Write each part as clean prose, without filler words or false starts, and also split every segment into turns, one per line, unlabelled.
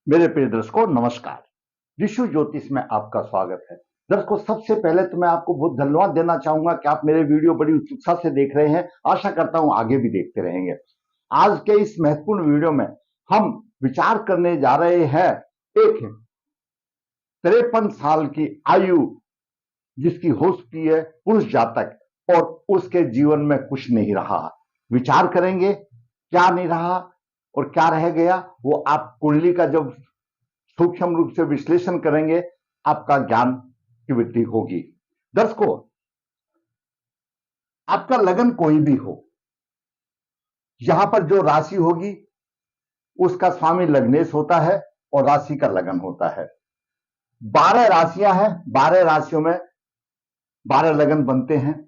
मेरे प्रिय दर्शकों नमस्कार। विश्व ज्योतिष में आपका स्वागत है। दर्शकों, सबसे पहले तो मैं आपको बहुत धन्यवाद देना चाहूंगा कि आप मेरे वीडियो बड़ी उत्सुकता से देख रहे हैं। आशा करता हूं आगे भी देखते रहेंगे। आज के इस महत्वपूर्ण वीडियो में हम विचार करने जा रहे हैं एक 53 साल की आयु जिसकी हो चुकी है पुरुष जातक और उसके जीवन में कुछ नहीं रहा। विचार करेंगे क्या नहीं रहा और क्या रह गया, वो आप कुंडली का जब सूक्ष्म रूप से विश्लेषण करेंगे आपका ज्ञान की वृद्धि होगी। दर्शकों, आपका लगन कोई भी हो, यहां पर जो राशि होगी उसका स्वामी लग्नेश होता है और राशि का लगन होता है। 12 राशियां हैं, 12 राशियों में 12 लगन बनते हैं।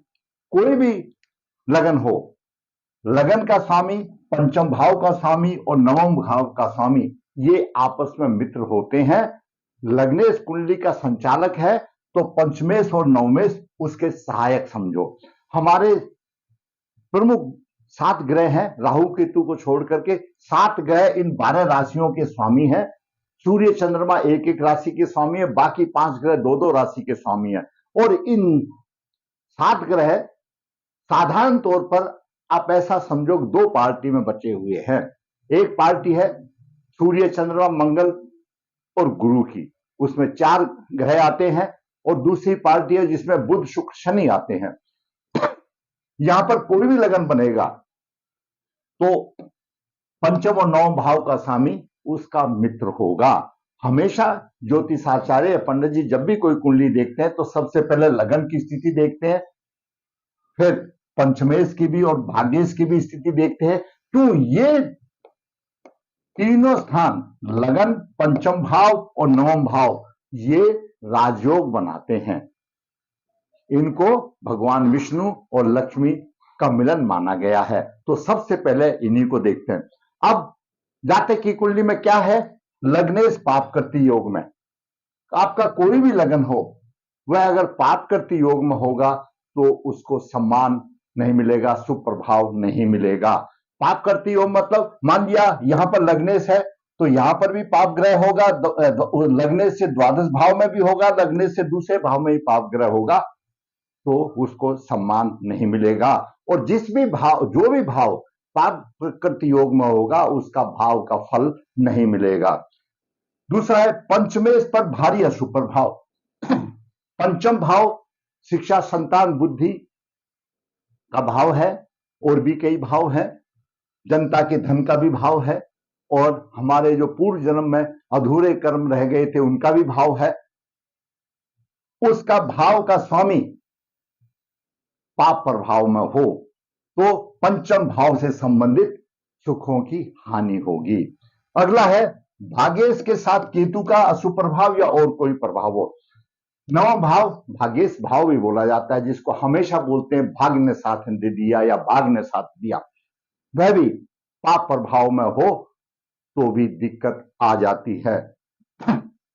कोई भी लगन हो, लगन का स्वामी, पंचम भाव का स्वामी और नवम भाव का स्वामी ये आपस में मित्र होते हैं। लग्नेश कुंडली का संचालक है तो पंचमेश और नवमेश उसके सहायक समझो। हमारे प्रमुख 7 ग्रह हैं, राहु केतु को छोड़ करके 7 ग्रह इन 12 राशियों के स्वामी हैं। सूर्य चंद्रमा एक एक राशि के स्वामी है, बाकी 5 ग्रह 2-2 राशि के स्वामी है। और इन 7 ग्रह साधारण तौर पर आप ऐसा समझो 2 पार्टी में बचे हुए हैं। एक पार्टी है सूर्य चंद्रमा मंगल और गुरु की, उसमें 4 ग्रह आते हैं। और दूसरी पार्टी है जिसमें बुध शुक्र शनि आते हैं। यहां पर कोई भी लगन बनेगा तो पंचम और नवम भाव का स्वामी उसका मित्र होगा। हमेशा ज्योतिषाचार्य पंडित जी जब भी कोई कुंडली देखते हैं तो सबसे पहले लगन की स्थिति देखते हैं, फिर पंचमेश की भी और भाग्येश की भी स्थिति देखते हैं। क्यों? ये तीनों स्थान लगन, पंचम भाव और नवम भाव ये राजयोग बनाते हैं। इनको भगवान विष्णु और लक्ष्मी का मिलन माना गया है। तो सबसे पहले इन्हीं को देखते हैं। अब जातक की कुंडली में क्या है? लग्नेश पाप करती योग में। आपका कोई भी लगन हो, वह अगर पाप करती योग में होगा तो उसको सम्मान नहीं मिलेगा, शुभ प्रभाव नहीं मिलेगा। पाप करती योग मतलब मान लिया यहां पर लग्नेश है तो यहां पर भी पाप ग्रह होगा, लग्नेश से द्वादश भाव में भी होगा, लग्नेश से दूसरे भाव में ही पाप ग्रह होगा तो उसको सम्मान नहीं मिलेगा। और जिस भी भाव, जो भी भाव पाप प्रकृति योग में होगा उसका भाव का फल नहीं मिलेगा। दूसरा है पंचमेश पर भारी अशुभ प्रभाव। पंचम भाव शिक्षा, संतान, बुद्धि का भाव है और भी कई भाव है। जनता के धन का भी भाव है और हमारे जो पूर्व जन्म में अधूरे कर्म रह गए थे उनका भी भाव है। उसका भाव का स्वामी पाप प्रभाव में हो तो पंचम भाव से संबंधित सुखों की हानि होगी। अगला है भाग्येश के साथ केतु का अशुभ प्रभाव या और कोई प्रभाव हो। नवम भाव भाग्येश भाव भी बोला जाता है, जिसको हमेशा बोलते हैं भाग्य ने साथ दे दिया या भाग्य ने साथ दिया। वह भी पाप प्रभाव में हो तो भी दिक्कत आ जाती है।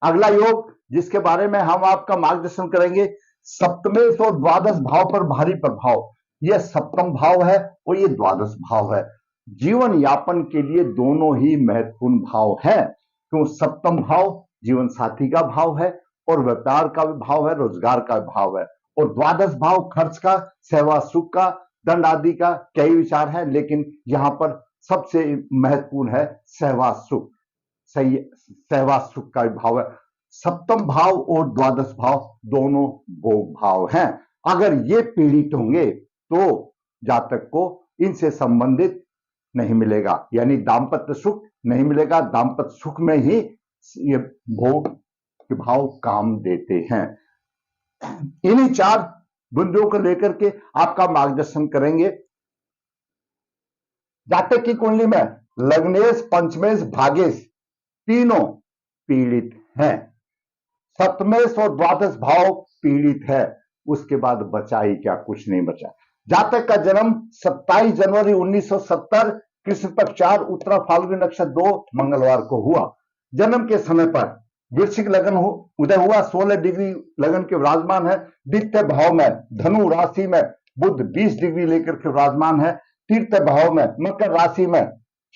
अगला योग जिसके बारे में हम आपका मार्गदर्शन करेंगे, सप्तमेश और द्वादश भाव पर भारी प्रभाव। यह सप्तम भाव है और यह द्वादश भाव है। जीवन यापन के लिए दोनों ही महत्वपूर्ण भाव है। क्यों? सप्तम भाव जीवन साथी का भाव है और व्यापार का भी भाव है, रोजगार का भाव है। और द्वादश भाव खर्च का, सेवा सुख का, दंड आदि का कई विचार है, लेकिन यहां पर सबसे महत्वपूर्ण है सेवा सुख। सही, सेवा सुख का भाव है। सप्तम भाव और द्वादश भाव दोनों भोग भाव हैं। अगर ये पीड़ित होंगे तो जातक को इनसे संबंधित नहीं मिलेगा, यानी दाम्पत्य सुख नहीं मिलेगा। दाम्पत्य सुख में ही ये भोग के भाव काम देते हैं। इन्हीं 4 बिंदुओं को लेकर के आपका मार्गदर्शन करेंगे। जातक की कुंडली में लग्नेश, पंचमेश, भाग्येश तीनों पीड़ित हैं। सप्तमेश और द्वादश भाव पीड़ित है, उसके बाद बचा ही क्या? कुछ नहीं बचा। जातक का जन्म 27 जनवरी 1970 कृष्ण पक्ष 4 उत्तरा फाल्गुनी नक्षत्र 2 मंगलवार को हुआ। जन्म के समय पर वृश्चिक लगन उदय हुआ, 16 डिग्री लगन के विराजमान है। द्वितीय भाव में धनु राशि में बुध 20 डिग्री लेकर के विराजमान है। तृतीय भाव में मकर राशि में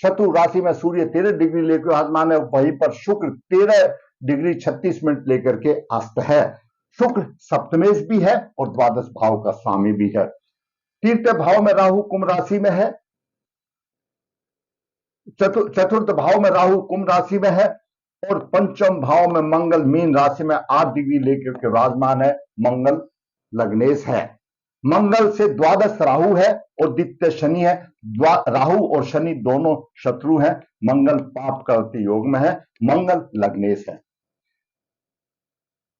शत्रु राशि में सूर्य 13 डिग्री लेकर विराजमान है, वहीं पर शुक्र 13 डिग्री 36 मिनट लेकर के अस्त है। शुक्र सप्तमेश भी है और द्वादश भाव का स्वामी भी है। तीसरे भाव में राहु कुंभ राशि में है, चतुर्थ भाव में राहु कुंभ राशि में है और पंचम भाव में मंगल मीन राशि में 8 डिग्री लेकर के विराजमान है। मंगल लग्नेश है। मंगल से द्वादश राहु है और द्वितीय शनि है। राहु और शनि दोनों शत्रु हैं। मंगल पाप करते योग में है। मंगल लग्नेश है।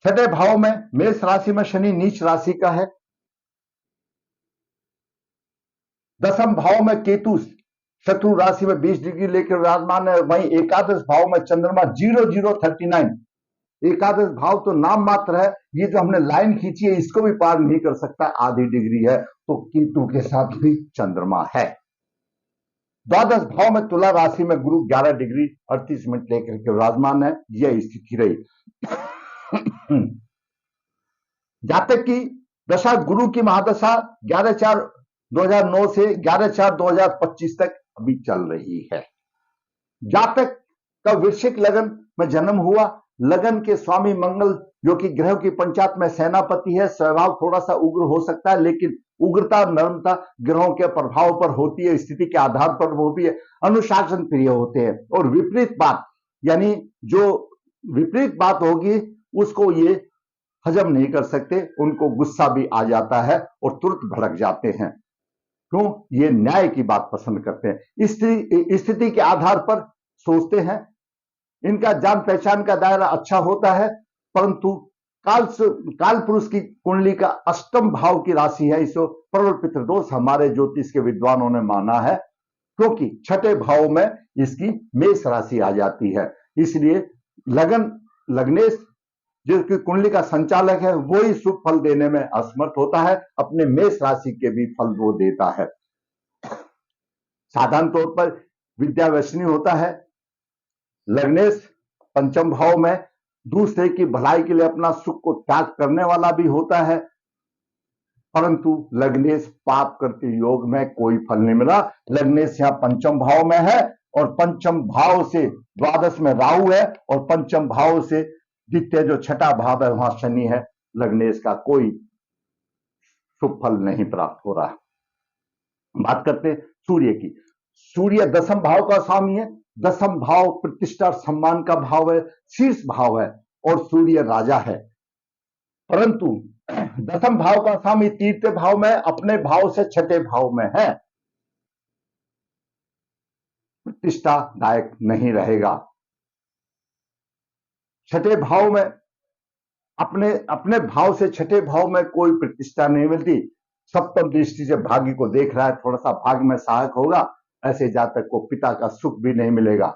छठे भाव में मेष राशि में शनि नीच राशि का है। दसम भाव में केतु शत्रु राशि में 20 डिग्री लेकर विराजमान है। वहीं एकादश भाव में चंद्रमा 0039। एकादश भाव तो नाम मात्र है, ये जो हमने लाइन खींची है इसको भी पार नहीं कर सकता, आधी डिग्री है। तो केतु के साथ भी चंद्रमा है। द्वादश भाव में तुला राशि में गुरु 11 डिग्री 38 मिनट लेकर के विराजमान है। यह स्थिति रही। जातक की दशा गुरु की महादशा 11/4/2009 से 11/4/2025 तक अभी चल रही है। जातक का वृश्चिक लगन में जन्म हुआ। लगन के स्वामी मंगल जो कि ग्रहों की पंचायत में सेनापति है, स्वभाव थोड़ा सा उग्र हो सकता है, लेकिन उग्रता नर्मता ग्रहों के प्रभाव पर होती है, स्थिति के आधार पर वो भी अनुशासन प्रिय होते हैं। और विपरीत बात यानी जो विपरीत बात होगी उसको ये हजम नहीं कर सकते, उनको गुस्सा भी आ जाता है और तुरंत भड़क जाते हैं। क्यों? ये न्याय की बात पसंद करते हैं। स्थिति के आधार पर सोचते हैं। इनका जान पहचान का दायरा अच्छा होता है, परंतु काल पुरुष की कुंडली का अष्टम भाव की राशि है। इसको प्रबल पितृदोष हमारे ज्योतिष के विद्वानों ने माना है, क्योंकि छठे भाव में इसकी मेष राशि आ जाती है। इसलिए लग्नेश जिसकी कुंडली का संचालक है वो ही शुभ फल देने में असमर्थ होता है, अपने मेष राशि के भी फल वो देता है। साधारण तौर पर विद्या व्यसनी होता है। लग्नेश पंचम भाव में दूसरे की भलाई के लिए अपना सुख को त्याग करने वाला भी होता है, परंतु लग्नेश पाप करते योग में कोई फल नहीं मिला। लग्नेश यहां पंचम भाव में है और पंचम भाव से द्वादश में राहु है और पंचम भाव से द्वितीय जो छठा भाव है वहां शनि है। लग्नेश का कोई शुभ फल नहीं प्राप्त हो रहा। बात करते हैं सूर्य की। सूर्य दसम भाव का स्वामी है। दसम भाव प्रतिष्ठा और सम्मान का भाव है, शीर्ष भाव है और सूर्य राजा है। परंतु दसम भाव का स्वामी तीसरे भाव में अपने भाव से छठे भाव में है, प्रतिष्ठादायक नहीं रहेगा। छठे भाव में अपने भाव से छठे भाव में कोई प्रतिष्ठा नहीं मिलती। सप्तम दृष्टि से भाग्य को देख रहा है, थोड़ा सा भाग्य में सहायक होगा। ऐसे जातक को पिता का सुख भी नहीं मिलेगा।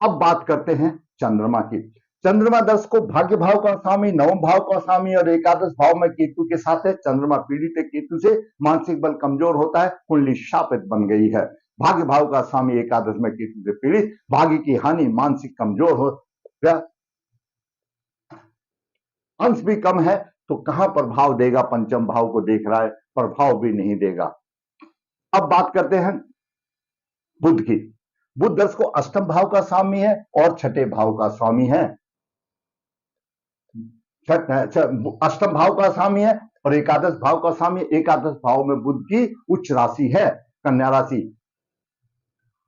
अब बात करते हैं चंद्रमा की। चंद्रमा दर्श को भाग्य भाव का स्वामी, नवम भाव का स्वामी और एकादश भाव में केतु के साथ है। चंद्रमा पीड़ित है केतु से, मानसिक बल कमजोर होता है, कुंडली शापित बन गई है। भाग्य भाव का स्वामी एकादश में केतु से पीड़ित, भाग्य की हानि, मानसिक कमजोर हो, अंश भी कम है, तो कहां प्रभाव देगा? पंचम भाव को देख रहा है, प्रभाव भी नहीं देगा। अब बात करते हैं बुध की। बुध दर्श को अष्टम भाव का स्वामी है और छठे भाव का स्वामी है। अष्टम भाव का स्वामी है और एकादश भाव का स्वामी। एकादश भाव में बुध की उच्च राशि है, कन्या राशि।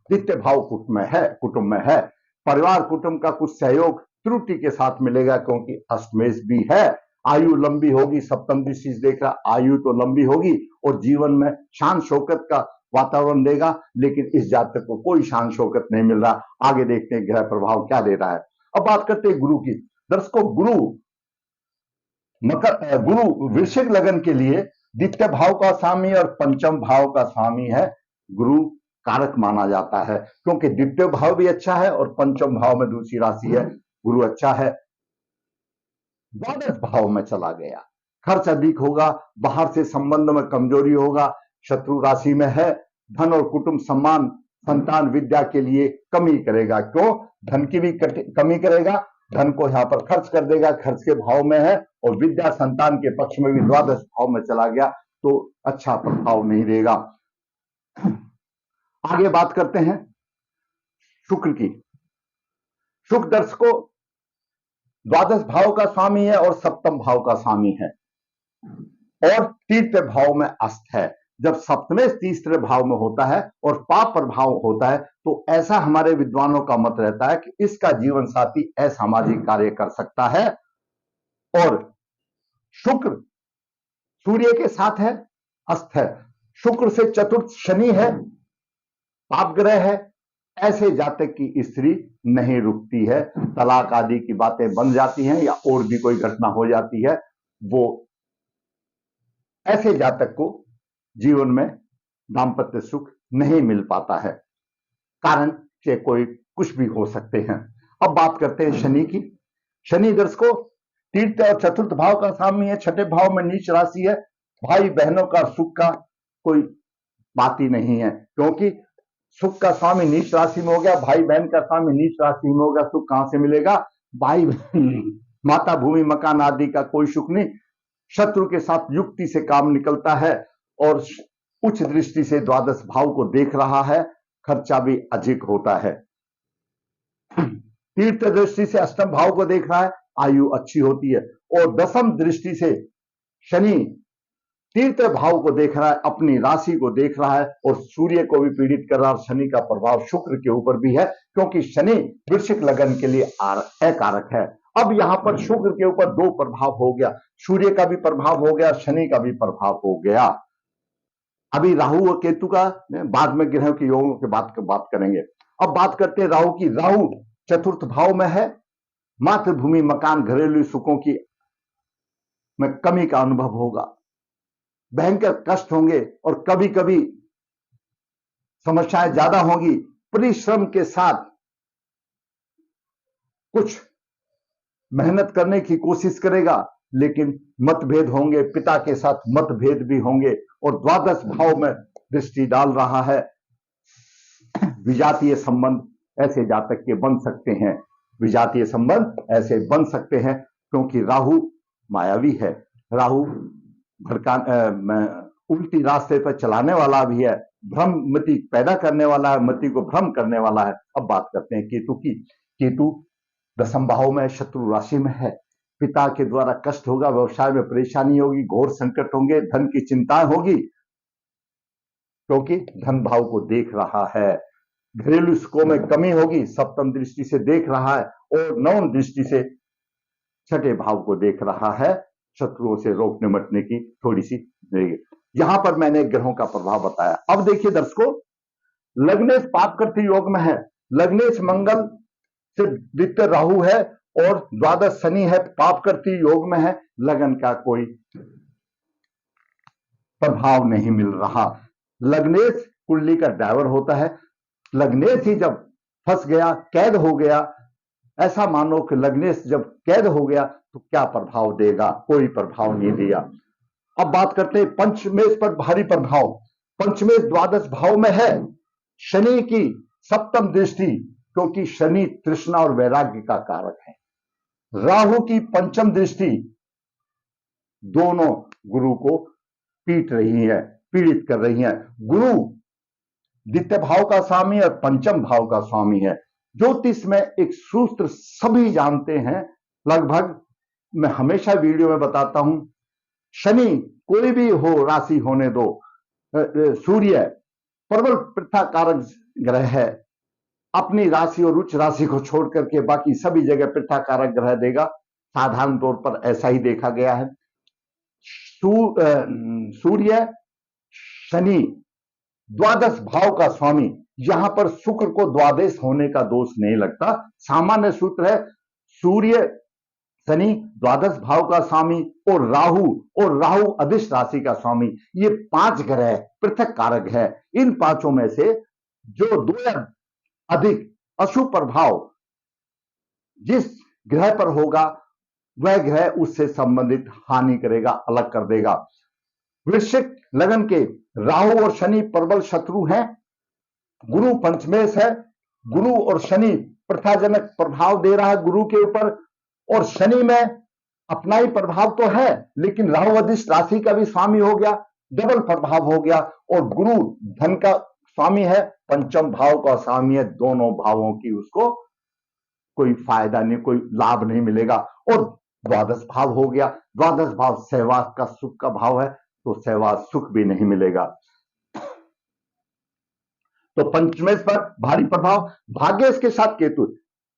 द्वितीय भाव कुटुंब में है। परिवार कुटुंब का कुछ सहयोग त्रुटि के साथ मिलेगा, क्योंकि अष्टमेश भी है। आयु लंबी होगी, सप्तम दृष्टि से देख रहा, आयु तो लंबी होगी और जीवन में शान शौकत का वातावरण देगा, लेकिन इस जातक को कोई शान शौकत नहीं मिल रहा। आगे देखते हैं ग्रह प्रभाव क्या दे रहा है। अब बात करते हैं गुरु की। दर्शकों, गुरु वृश्चिक लगन के लिए द्वितीय भाव का स्वामी और पंचम भाव का स्वामी है। गुरु कारक माना जाता है, क्योंकि द्वितीय भाव भी अच्छा है और पंचम भाव में दूसरी राशि है, गुरु अच्छा है। द्वादश भाव में चला गया, खर्च अधिक होगा, बाहर से संबंध में कमजोरी होगा, शत्रु राशि में है। धन और कुटुंब सम्मान, संतान विद्या के लिए कमी करेगा। क्यों? धन की भी कमी करेगा, धन को यहां पर खर्च कर देगा, खर्च के भाव में है। और विद्या संतान के पक्ष में भी द्वादश भाव में चला गया, तो अच्छा प्रभाव नहीं देगा। आगे बात करते हैं शुक्र की। शुक्र दर्शकों द्वादश भाव का स्वामी है और सप्तम भाव का स्वामी है और तीसरे भाव में अस्त है। जब सप्तमें तीसरे भाव में होता है और पाप प्रभाव होता है तो ऐसा हमारे विद्वानों का मत रहता है कि इसका जीवन साथी असामाजिक कार्य कर सकता है। और शुक्र सूर्य के साथ है, अस्त है। शुक्र से चतुर्थ शनि है, पाप ग्रह है। ऐसे जातक की स्त्री नहीं रुकती है, तलाक आदि की बातें बन जाती हैं या और भी कोई घटना हो जाती है। वो ऐसे जातक को जीवन में दाम्पत्य सुख नहीं मिल पाता है, कारण से कोई कुछ भी हो सकते हैं। अब बात करते हैं शनि की। शनि दर्शकों तीसरे और चतुर्थ भाव का स्वामी है, छठे भाव में नीच राशि है। भाई बहनों का सुख का कोई बात ही नहीं है, क्योंकि सुख का स्वामी नीच राशि में हो गया, भाई बहन का स्वामी नीच राशि में होगा, सुख कहां से मिलेगा? भाई माता भूमि मकान आदि का कोई सुख नहीं। शत्रु के साथ युक्ति से काम निकलता है और उच्च दृष्टि से द्वादश भाव को देख रहा है, खर्चा भी अधिक होता है। तीर्थ दृष्टि से अष्टम भाव को देख रहा है, आयु अच्छी होती है। और दसम दृष्टि से शनि तीर्थ भाव को देख रहा है, अपनी राशि को देख रहा है और सूर्य को भी पीड़ित कर रहा है। शनि का प्रभाव शुक्र के ऊपर भी है, क्योंकि शनि वृश्चिक लगन के लिए अकारक है। अब यहां पर शुक्र के ऊपर दो प्रभाव हो गया, सूर्य का भी प्रभाव हो गया, शनि का भी प्रभाव हो गया। अभी राहु और केतु का बाद में ग्रहों के योगों के बात करेंगे। अब बात करते हैं राहु की। राहु चतुर्थ भाव में है, मातृभूमि मकान घरेलू सुखों की में कमी का अनुभव होगा, भयंकर कष्ट होंगे और कभी कभी समस्याएं ज्यादा होंगी। परिश्रम के साथ कुछ मेहनत करने की कोशिश करेगा, लेकिन मतभेद होंगे, पिता के साथ मतभेद भी होंगे। और द्वादश भाव में दृष्टि डाल रहा है, विजातीय संबंध ऐसे जातक के बन सकते हैं, विजातीय संबंध ऐसे बन सकते हैं, क्योंकि राहु मायावी है। राहु भड़का उल्टी रास्ते पर चलाने वाला भी है, भ्रम मति पैदा करने वाला है, मति को भ्रम करने वाला है। अब बात करते हैं केतु की। केतु दसम भाव में शत्रु राशि में है, पिता के द्वारा कष्ट होगा, व्यवसाय में परेशानी होगी, घोर संकट होंगे, धन की चिंताएं होगी, क्योंकि धन भाव को देख रहा है। घरेलू सुखों में कमी होगी, सप्तम दृष्टि से देख रहा है और नवम दृष्टि से छठे भाव को देख रहा है। शत्रुओं से रोक निपटने की थोड़ी सी देगी। यहां पर मैंने ग्रहों का प्रभाव बताया। अब देखिए दर्शकों, लग्नेश पाप करते योग में है, लग्नेश मंगल से द्वितीय राहु है और द्वादश शनि है, पाप करती योग में है। लगन का कोई प्रभाव नहीं मिल रहा। लग्नेश कुंडली का ड्राइवर होता है, लग्नेश ही जब फंस गया, कैद हो गया, ऐसा मानो कि लग्नेश जब कैद हो गया तो क्या प्रभाव देगा? कोई प्रभाव नहीं दिया। अब बात करते हैं पंचमेश पर भारी प्रभाव। पंचमेश द्वादश भाव में है, शनि की सप्तम दृष्टि, क्योंकि शनि तृष्णा और वैराग्य का कारक है। राहु की पंचम दृष्टि दोनों गुरु को पीट रही है, पीड़ित कर रही है। गुरु द्वितीय भाव का स्वामी और पंचम भाव का स्वामी है। ज्योतिष में एक सूत्र सभी जानते हैं, लगभग मैं हमेशा वीडियो में बताता हूं, शनि कोई भी हो राशि होने दो, सूर्य प्रबल पृथा कारक ग्रह है, अपनी राशि और उच्च राशि को छोड़ करके बाकी सभी जगह पृथा कारक ग्रह देगा। साधारण तौर पर ऐसा ही देखा गया है। सूर्य शनि द्वादश भाव का स्वामी, यहां पर शुक्र को द्वादश होने का दोष नहीं लगता। सामान्य सूत्र है सूर्य शनि द्वादश भाव का स्वामी और राहु अधिष्ठ राशि का स्वामी। ये पांच ग्रह पृथक कारक है। इन पांचों में से जो दो या अधिक अशुभ प्रभाव जिस ग्रह पर होगा वह ग्रह उससे संबंधित हानि करेगा, अलग कर देगा। वृश्चिक लगन के राहु और शनि प्रबल शत्रु हैं। गुरु पंचमेश है, गुरु और शनि प्रथाजनक प्रभाव दे रहा है गुरु के ऊपर, और शनि में अपना ही प्रभाव तो है, लेकिन राहु अधिष्ठ राशि का भी स्वामी हो गया, डबल प्रभाव हो गया। और गुरु धन का स्वामी है, पंचम भाव का स्वामी है, दोनों भावों की उसको कोई फायदा नहीं, कोई लाभ नहीं मिलेगा। और द्वादश भाव हो गया, द्वादश भाव सहवास का सुख का भाव है, तो सहवास सुख भी नहीं मिलेगा। तो पंचमेश पर भारी प्रभाव, भाग्येश के साथ केतु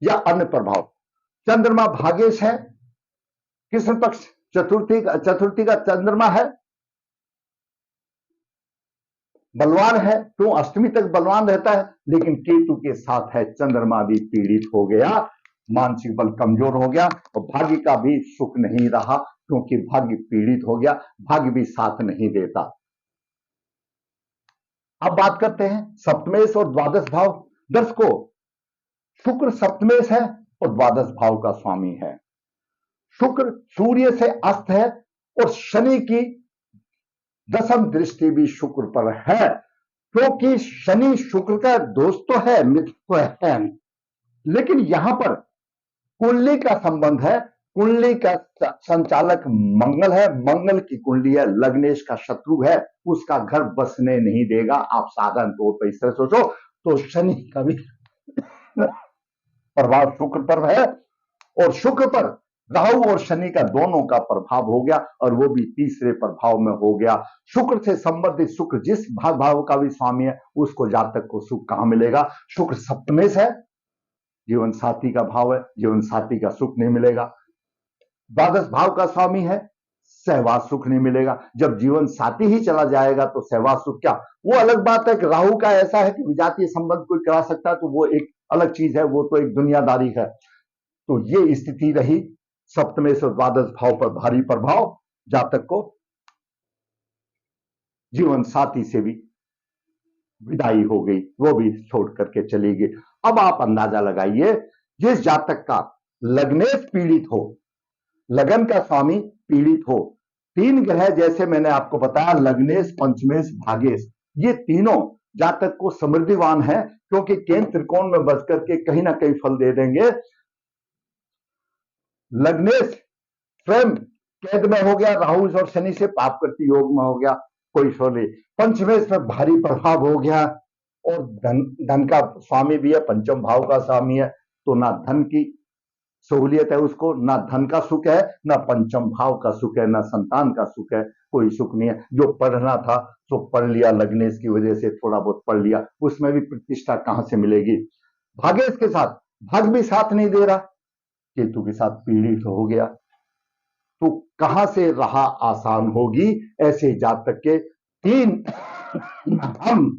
या अन्य प्रभाव। चंद्रमा भाग्येश है, कृष्ण पक्ष चतुर्थी का चंद्रमा है, बलवान है, तो अष्टमी तक बलवान रहता है, लेकिन केतु के साथ है, चंद्रमा भी पीड़ित हो गया, मानसिक बल कमजोर हो गया, और भाग्य का भी सुख नहीं रहा, क्योंकि भाग्य पीड़ित हो गया, भाग्य भी साथ नहीं देता। अब बात करते हैं सप्तमेश और द्वादश भाव। दर्शकों, शुक्र सप्तमेश है और द्वादश भाव का स्वामी है। शुक्र सूर्य से अस्त है और शनि की दशम दृष्टि भी शुक्र पर है, क्योंकि शनि शुक्र का दोस्त तो है, मित्र तो है, लेकिन यहां पर कुंडली का संबंध है, कुंडली का संचालक मंगल है, मंगल की कुंडली है, लग्नेश का शत्रु है, उसका घर बसने नहीं देगा। आप साधारण तौर पर इस तरह सोचो, तो शनि का भी प्रभाव शुक्र पर है, और शुक्र पर राहु और शनि का दोनों का प्रभाव हो गया, और वो भी तीसरे प्रभाव में हो गया। शुक्र से संबंधित, शुक्र जिस भाव का भी स्वामी है, उसको जातक को सुख कहां मिलेगा? शुक्र सप्तमेश है, जीवन साथी का भाव है, जीवन साथी का सुख नहीं मिलेगा। द्वादश भाव का स्वामी है, सहवास सुख नहीं मिलेगा। जब जीवन साथी ही चला जाएगा तो सहवास सुख क्या? वो अलग बात है कि राहु का ऐसा है कि विजातीय संबंध कोई करा सकता है, तो वो एक अलग चीज है, वो तो एक दुनियादारी है। तो ये स्थिति रही, सप्तमेश और द्वादश भाव पर भारी प्रभाव, जातक को जीवन साथी से भी विदाई हो गई, वो भी छोड़ करके चली गई। अब आप अंदाजा लगाइए, जिस जातक का लग्नेश पीड़ित हो, लगन का स्वामी पीड़ित हो, तीन ग्रह जैसे मैंने आपको बताया, लग्नेश, पंचमेश, भाग्येश, ये तीनों जातक को समृद्धिवान है, क्योंकि केंद्र त्रिकोण में बस करके कहीं ना कहीं फल दे देंगे। लग्नेश स्वयं कैद में हो गया, राहु और शनि से पाप करती योग में हो गया, कोई शो नहीं। पंचमेश में भारी प्रभाव हो गया, और धन का स्वामी भी है, पंचम भाव का स्वामी है, तो ना धन की सहूलियत है उसको, ना धन का सुख है, ना पंचम भाव का सुख है, ना संतान का सुख है, कोई सुख नहीं है। जो पढ़ना था तो पढ़ लिया, लग्नेश की वजह से थोड़ा बहुत पढ़ लिया, उसमें भी प्रतिष्ठा कहां से मिलेगी? भाग्येश के साथ भाग्य भी साथ नहीं दे रहा, केतु के साथ पीड़ित हो गया, तो कहां से राह आसान होगी? ऐसे जातक के तीन हम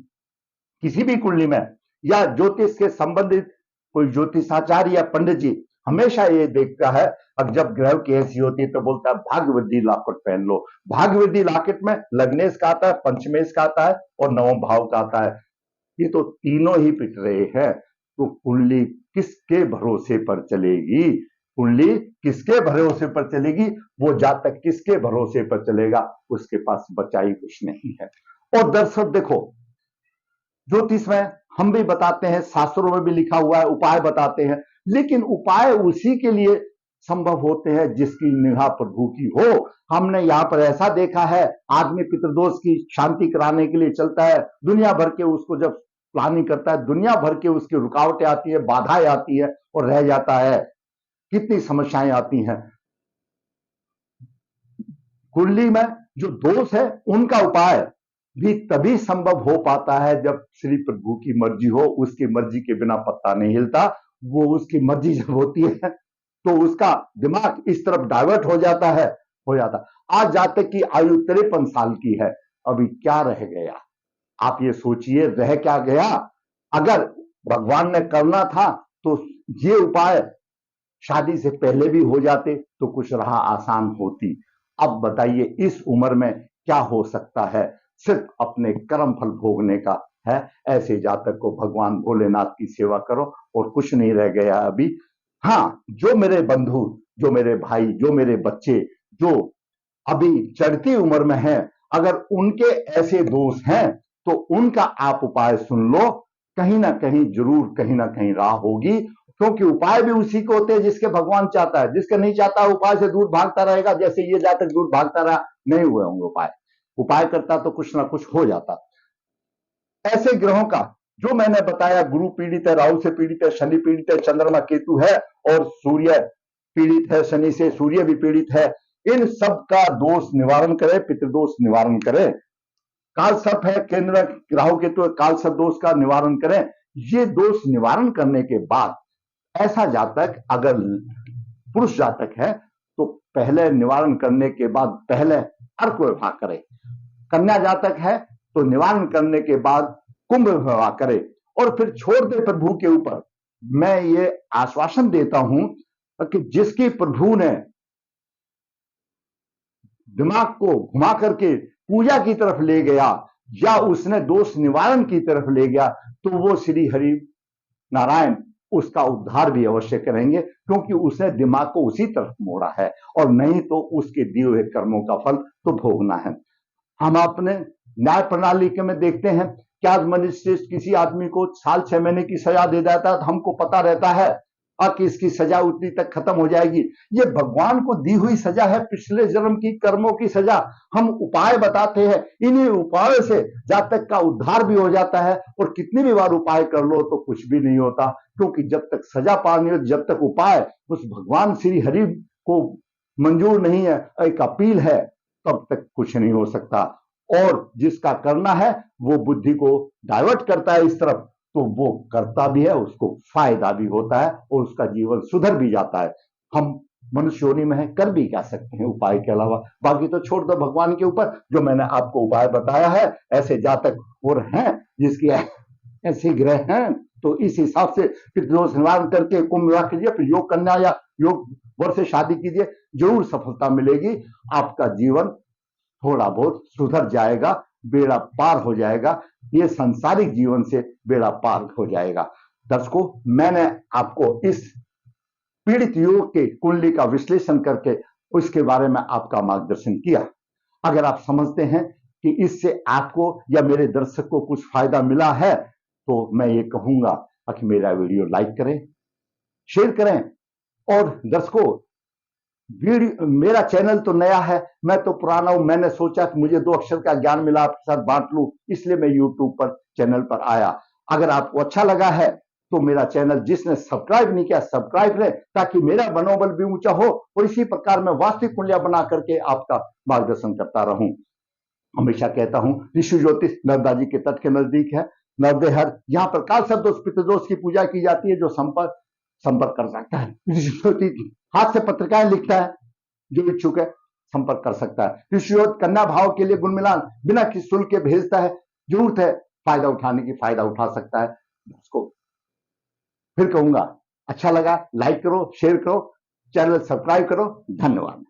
किसी भी कुंडली में या ज्योतिष के संबंधित कोई ज्योतिषाचार्य या पंडित जी हमेशा ये देखता है, अब जब ग्रह की ऐसी होती है तो बोलता है भाग्यवृद्धि लॉकेट पहन लो। भाग्यवृद्धि लॉकेट में लग्नेश का आता है, पंचमेश का आता है और नवम भाव का आता है, ये तो तीनों ही पिट रहे हैं। तो कुंडली किसके भरोसे पर चलेगी? कुंडली किसके भरोसे पर चलेगी? वो जातक किसके भरोसे पर चलेगा? उसके पास बचाई कुछ नहीं है। और दर्शक देखो, ज्योतिष में हम भी बताते हैं, शास्त्रों में भी लिखा हुआ है, उपाय बताते हैं, लेकिन उपाय उसी के लिए संभव होते हैं जिसकी निगाह प्रभु की हो। हमने यहां पर ऐसा देखा है, आदमी पितृदोष की शांति कराने के लिए चलता है, दुनिया भर के उसको जब प्लानिंग करता है, दुनिया भर के उसकी रुकावटें आती है, बाधाएं आती है, और रह जाता है, कितनी समस्याएं आती हैं। कुंडली में जो दोष है उनका उपाय भी तभी संभव हो पाता है जब श्री प्रभु की मर्जी हो, उसकी मर्जी के बिना पत्ता नहीं हिलता। वो उसकी मर्जी जब होती है तो उसका दिमाग इस तरफ डाइवर्ट हो जाता है, आज जातक की आयु 53 साल की है, अभी क्या रह गया? आप ये सोचिए, रह क्या गया? अगर भगवान ने करना था तो ये उपाय शादी से पहले भी हो जाते तो कुछ राह आसान होती। अब बताइए, इस उम्र में क्या हो सकता है? सिर्फ अपने कर्म फल भोगने का है। ऐसे जातक को भगवान भोलेनाथ की सेवा करो, और कुछ नहीं रह गया अभी। हाँ, जो मेरे बंधु, जो मेरे भाई, जो मेरे बच्चे जो अभी चढ़ती उम्र में हैं, अगर उनके ऐसे दोष हैं तो उनका आप उपाय सुन लो, कहीं ना कहीं जरूर कहीं ना कहीं राह होगी। क्योंकि उपाय भी उसी को होते हैं जिसके भगवान चाहता है, जिसके नहीं चाहता उपाय से दूर भागता रहेगा। जैसे ये जातक दूर भागता रहा, नहीं हुए होंगे उपाय, उपाय करता तो कुछ ना कुछ हो जाता। ऐसे ग्रहों का जो मैंने बताया, गुरु पीड़ित है, राहु से पीड़ित है, शनि पीड़ित है, चंद्रमा केतु है और सूर्य पीड़ित है, शनि से सूर्य भी पीड़ित है, इन सब का दोष निवारण करें, पितृदोष निवारण करें। काल सर्प है, केंद्र राहु केतु, काल सर्प दोष का निवारण करें। ये दोष निवारण करने के बाद ऐसा जातक अगर पुरुष जातक है तो पहले निवारण करने के बाद पहले अर्क विवाह करे। कन्या जातक है तो निवारण करने के बाद कुंभ विवाह करे और फिर छोड़ दे प्रभु के ऊपर। मैं ये आश्वासन देता हूं कि जिसकी प्रभु ने दिमाग को घुमा करके पूजा की तरफ ले गया या उसने दोष निवारण की तरफ ले गया तो वो श्री हरि नारायण उसका उद्धार भी अवश्य करेंगे, क्योंकि उसने दिमाग को उसी तरफ मोड़ा है, और नहीं तो उसके दिए हुए कर्मों का फल तो भोगना है। हम अपने न्याय प्रणाली के में देखते हैं कि आज मजिस्ट्रेट किसी आदमी को साल 6 महीने की सजा दे देता है तो हमको पता रहता है कि इसकी सजा उतनी तक खत्म हो जाएगी। ये भगवान को दी हुई सजा है, पिछले जन्म की कर्मों की सजा। हम उपाय बताते हैं, इन्हीं उपायों से जातक का उद्धार भी हो जाता है, और कितनी भी बार उपाय कर लो तो कुछ भी नहीं होता, क्योंकि जब तक सजा पानी हो, जब तक उपाय उस भगवान श्री हरि को मंजूर नहीं है, एक अपील है, तब तक कुछ नहीं हो सकता। और जिसका करना है वो बुद्धि को डाइवर्ट करता है इस तरफ, तो वो करता भी है, उसको फायदा भी होता है और उसका जीवन सुधर भी जाता है। हम मनुष्य योनि में है, कर भी क्या सकते हैं उपाय के अलावा? बाकी तो छोड़ दो भगवान के ऊपर। जो मैंने आपको उपाय बताया है, ऐसे जातक और हैं जिसकी ऐसे ग्रह हैं, तो इस हिसाब से पितृदोष निवारण करके कुंभ विवाह कीजिए, फिर योग कन्या या योग वर से शादी कीजिए, जरूर सफलता मिलेगी। आपका जीवन थोड़ा बहुत सुधर जाएगा, बेड़ा पार हो जाएगा, ये संसारिक जीवन से बेड़ा पार हो जाएगा। दर्शकों, मैंने आपको इस पीड़ित युवक के कुंडली का विश्लेषण करके उसके बारे में आपका मार्गदर्शन किया। अगर आप समझते हैं कि इससे आपको या मेरे दर्शक को कुछ फायदा मिला है, तो मैं ये कहूंगा कि मेरा वीडियो लाइक करें, शेयर करें। और दर्शकों, मेरा चैनल तो नया है, मैं तो पुराना हूं। मैंने सोचा कि मुझे 2 अक्षर का ज्ञान मिला, आपके साथ बांट लूं, इसलिए मैं यूट्यूब पर चैनल पर आया। अगर आपको अच्छा लगा है तो मेरा चैनल जिसने सब्सक्राइब नहीं किया, सब्सक्राइब करें, ताकि मेरा मनोबल भी ऊंचा हो और इसी प्रकार मैं वास्तविक कुंडलियां बना करके आपका मार्गदर्शन करता रहूं। हमेशा कहता हूं, ऋषि ज्योतिष नर्मदा जी के तट के नजदीक है, नवदेहर। यहाँ पर काल सर्प पितृदोष की पूजा की जाती है। जो संपर्क कर सकता है, ऋषि ज्योतिष हाथ से पत्रिकाएं लिखता है, जो इच्छुक है संपर्क कर सकता है। ऋषि ज्योतिष कन्या भाव के लिए गुण मिलान बिना किसी शुल्क के भेजता है, जरूरत है फायदा उठाने की, फायदा उठा सकता है। उसको फिर कहूंगा, अच्छा लगा लाइक करो, शेयर करो, चैनल सब्सक्राइब करो। धन्यवाद।